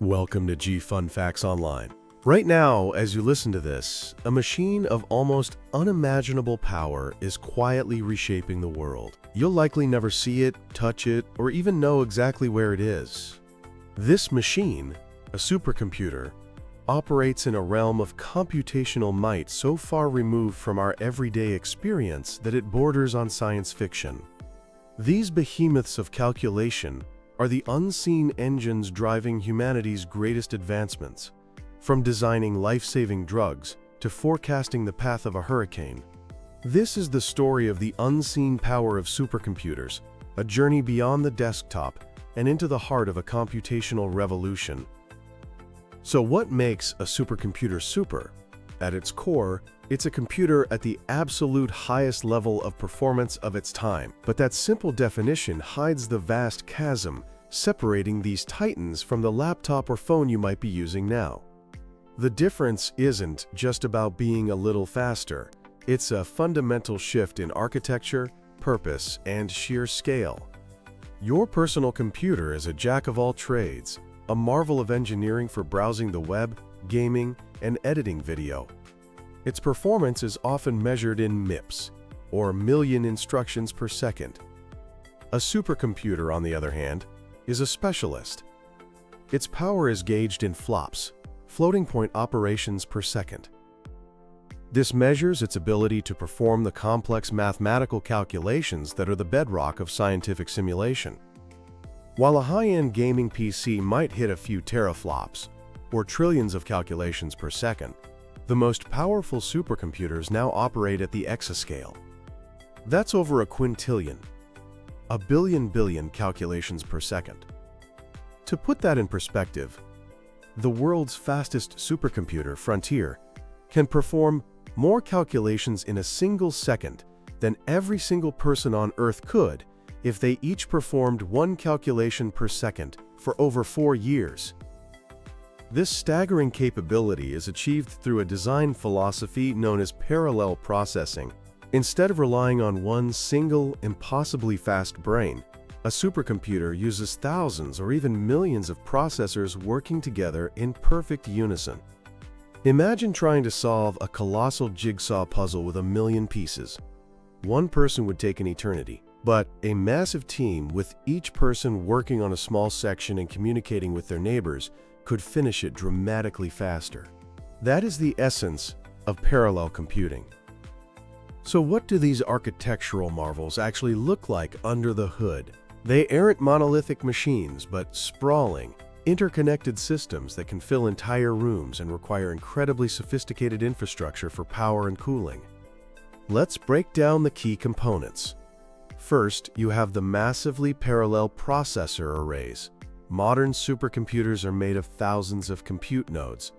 Welcome to G Fun Facts Online. Right now, as you listen to this, a machine of almost unimaginable power is quietly reshaping the world. You'll likely never see it, touch it, or even know exactly where it is. This machine, a supercomputer, operates in a realm of computational might so far removed from our everyday experience that it borders on science fiction. These behemoths of calculation are the unseen engines driving humanity's greatest advancements, from designing life-saving drugs to forecasting the path of a hurricane. This is the story of the unseen power of supercomputers, a journey beyond the desktop and into the heart of a computational revolution. So what makes a supercomputer super? At its core, it's a computer at the absolute highest level of performance of its time. But that simple definition hides the vast chasm separating these titans from the laptop or phone you might be using now. The difference isn't just about being a little faster. It's a fundamental shift in architecture, purpose, and sheer scale. Your personal computer is a jack of all trades, a marvel of engineering for browsing the web, gaming, and editing video. Its performance is often measured in MIPS, or million instructions per second. A supercomputer, on the other hand, is a specialist. Its power is gauged in flops, floating point operations per second. This measures its ability to perform the complex mathematical calculations that are the bedrock of scientific simulation. While a high-end gaming PC might hit a few teraflops, or trillions of calculations per second, the most powerful supercomputers now operate at the exascale. That's over a quintillion, a billion calculations per second. To put that in perspective, the world's fastest supercomputer, Frontier, can perform more calculations in a single second than every single person on Earth could if they each performed one calculation per second for over 4 years. This staggering capability is achieved through a design philosophy known as parallel processing. Instead of relying on one single, impossibly fast brain, a supercomputer uses thousands or even millions of processors working together in perfect unison. Imagine trying to solve a colossal jigsaw puzzle with a million pieces. One person would take an eternity, but a massive team with each person working on a small section and communicating with their neighbors could finish it dramatically faster. That is the essence of parallel computing. So what do these architectural marvels actually look like under the hood? They aren't monolithic machines, but sprawling, interconnected systems that can fill entire rooms and require incredibly sophisticated infrastructure for power and cooling. Let's break down the key components. First, you have the massively parallel processor arrays. Modern supercomputers are made of thousands of compute nodes.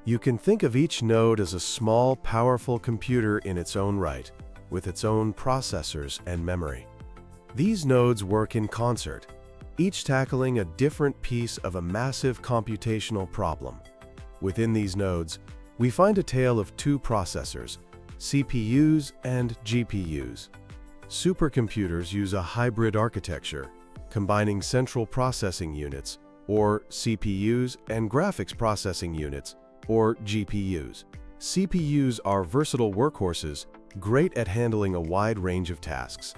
You can think of each node as a small, powerful computer in its own right, with its own processors and memory. These nodes work in concert, each tackling a different piece of a massive computational problem. Within these nodes, we find a tale of two processors, CPUs and GPUs. Supercomputers use a hybrid architecture, combining central processing units, or CPUs, and graphics processing units, or GPUs. CPUs are versatile workhorses, great at handling a wide range of tasks.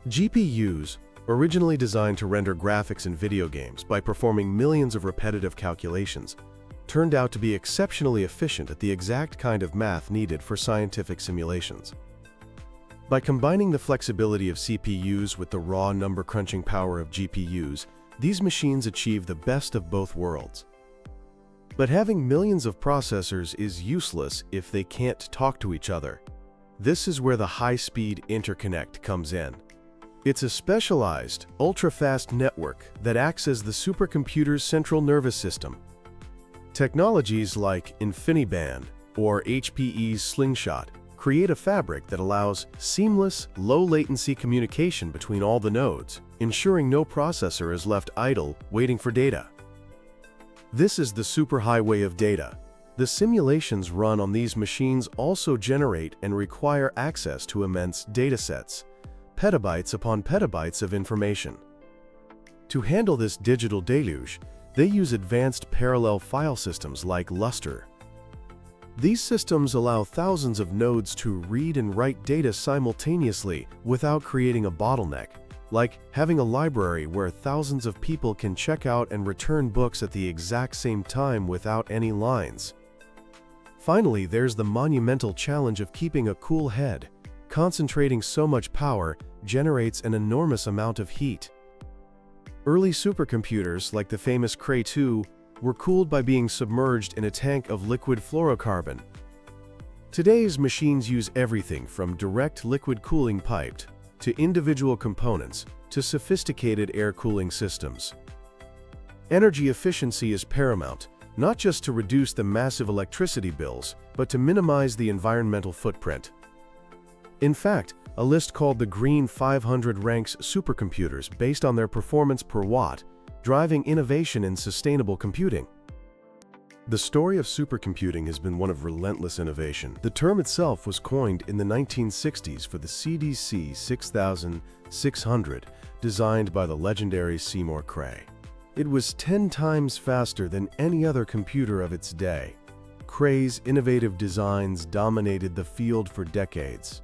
GPUs, originally designed to render graphics in video games by performing millions of repetitive calculations, turned out to be exceptionally efficient at the exact kind of math needed for scientific simulations. By combining the flexibility of CPUs with the raw number-crunching power of GPUs, these machines achieve the best of both worlds. But having millions of processors is useless if they can't talk to each other. This is where the high-speed interconnect comes in. It's a specialized, ultra-fast network that acts as the supercomputer's central nervous system. Technologies like InfiniBand or HPE's Slingshot create a fabric that allows seamless, low-latency communication between all the nodes, ensuring no processor is left idle waiting for data. This is the superhighway of data. The simulations run on these machines also generate and require access to immense datasets, petabytes upon petabytes of information. To handle this digital deluge, They use advanced parallel file systems like Lustre. These systems allow thousands of nodes to read and write data simultaneously without creating a bottleneck, like having a library where thousands of people can check out and return books at the exact same time without any lines. Finally, there's the monumental challenge of keeping a cool head. Concentrating so much power generates an enormous amount of heat. Early supercomputers, like the famous Cray 2, were cooled by being submerged in a tank of liquid fluorocarbon. Today's machines use everything from direct liquid cooling piped to individual components to sophisticated air cooling systems. Energy efficiency is paramount, not just to reduce the massive electricity bills, but to minimize the environmental footprint. In fact, a list called the Green 500 ranks supercomputers based on their performance per watt, driving innovation in sustainable computing. The story of supercomputing has been one of relentless innovation. The term itself was coined in the 1960s for the CDC 6600, designed by the legendary Seymour Cray. It was 10 times faster than any other computer of its day. Cray's innovative designs dominated the field for decades.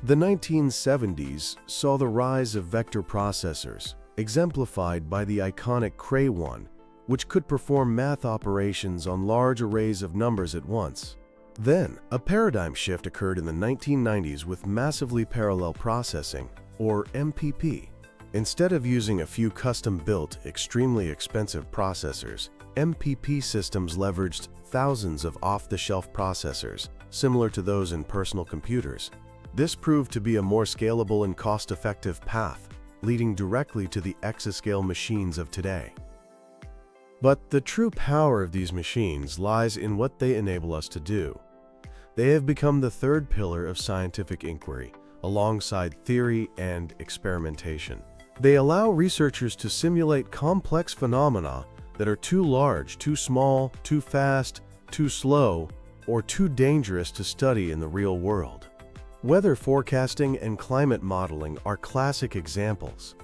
The 1970s saw the rise of vector processors, exemplified by the iconic Cray 1, which could perform math operations on large arrays of numbers at once. Then, a paradigm shift occurred in the 1990s with massively parallel processing, or MPP. Instead of using a few custom-built, extremely expensive processors, MPP systems leveraged thousands of off-the-shelf processors, similar to those in personal computers. This proved to be a more scalable and cost-effective path, leading directly to the exascale machines of today. But the true power of these machines lies in what they enable us to do. They have become the third pillar of scientific inquiry, alongside theory and experimentation. They allow researchers to simulate complex phenomena that are too large, too small, too fast, too slow, or too dangerous to study in the real world. Weather forecasting and climate modeling are classic examples.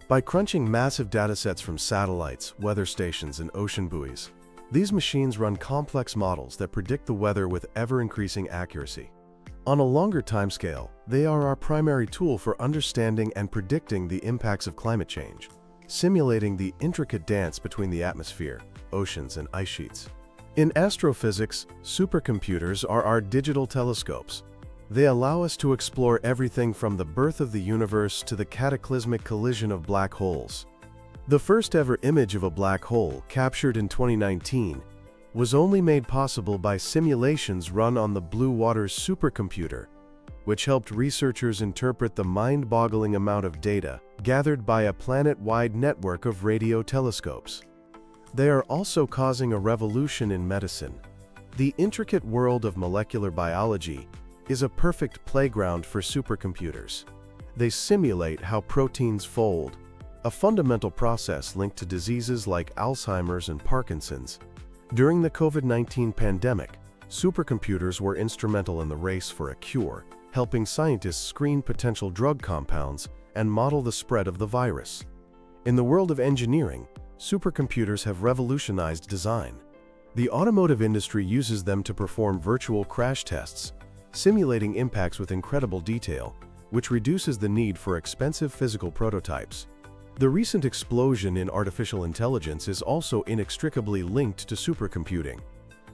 By crunching massive datasets from satellites, weather stations, and ocean buoys, these machines run complex models that predict the weather with ever-increasing accuracy. On a longer timescale, they are our primary tool for understanding and predicting the impacts of climate change, simulating the intricate dance between the atmosphere, oceans, and ice sheets. In astrophysics, supercomputers are our digital telescopes. They allow us to explore everything from the birth of the universe to the cataclysmic collision of black holes. The first ever image of a black hole, captured in 2019, was only made possible by simulations run on the Blue Waters supercomputer, which helped researchers interpret the mind-boggling amount of data gathered by a planet-wide network of radio telescopes. They are also causing a revolution in medicine. The intricate world of molecular biology is a perfect playground for supercomputers. They simulate how proteins fold, a fundamental process linked to diseases like Alzheimer's and Parkinson's. During the COVID-19 pandemic, supercomputers were instrumental in the race for a cure, helping scientists screen potential drug compounds and model the spread of the virus. In the world of engineering, supercomputers have revolutionized design. The automotive industry uses them to perform virtual crash tests, simulating impacts with incredible detail, which reduces the need for expensive physical prototypes. The recent explosion in artificial intelligence is also inextricably linked to supercomputing.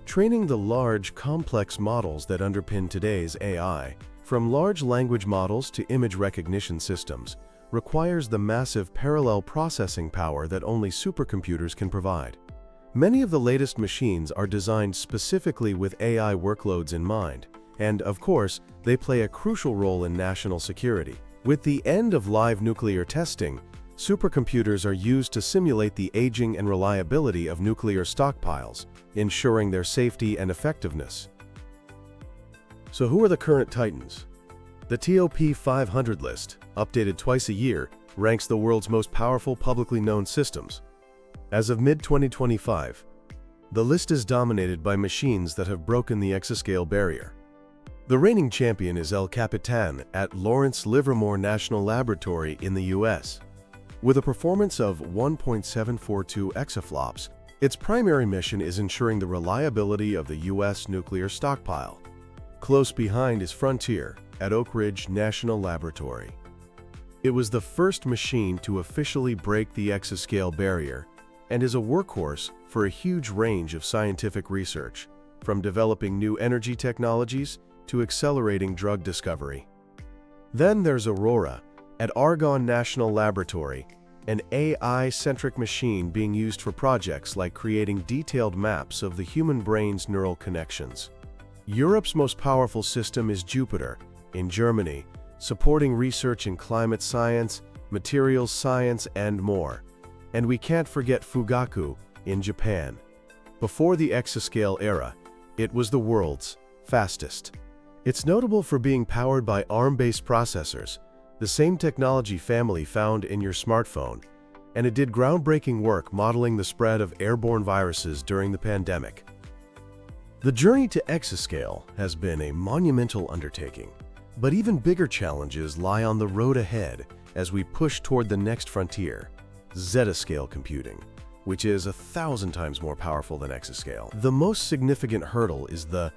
Training the large, complex models that underpin today's AI, from large language models to image recognition systems, requires the massive parallel processing power that only supercomputers can provide. Many of the latest machines are designed specifically with AI workloads in mind, and, of course, they play a crucial role in national security. With the end of live nuclear testing, supercomputers are used to simulate the aging and reliability of nuclear stockpiles, ensuring their safety and effectiveness. So who are the current titans? The TOP 500 list, updated twice a year, ranks the world's most powerful publicly known systems. As of mid-2025, the list is dominated by machines that have broken the exascale barrier. The reigning champion is El Capitan at Lawrence Livermore National Laboratory in the US. With a performance of 1.742 exaflops Its primary mission is ensuring the reliability of the U.S. nuclear stockpile. Close behind is Frontier at Oak Ridge National Laboratory. It was the first machine to officially break the exascale barrier and is a workhorse for a huge range of scientific research, from developing new energy technologies to accelerating drug discovery. Then there's Aurora at Argonne National Laboratory, an AI-centric machine being used for projects like creating detailed maps of the human brain's neural connections. Europe's most powerful system is Jupiter in Germany, supporting research in climate science, materials science, and more. And we can't forget Fugaku in Japan. Before the exascale era, it was the world's fastest. It's notable for being powered by ARM-based processors, the same technology family found in your smartphone, and it did groundbreaking work modeling the spread of airborne viruses during the pandemic. The journey to exascale has been a monumental undertaking, but even bigger challenges lie on the road ahead as we push toward the next frontier, zettascale computing, which is 1,000 times more powerful than exascale. The most significant hurdle is the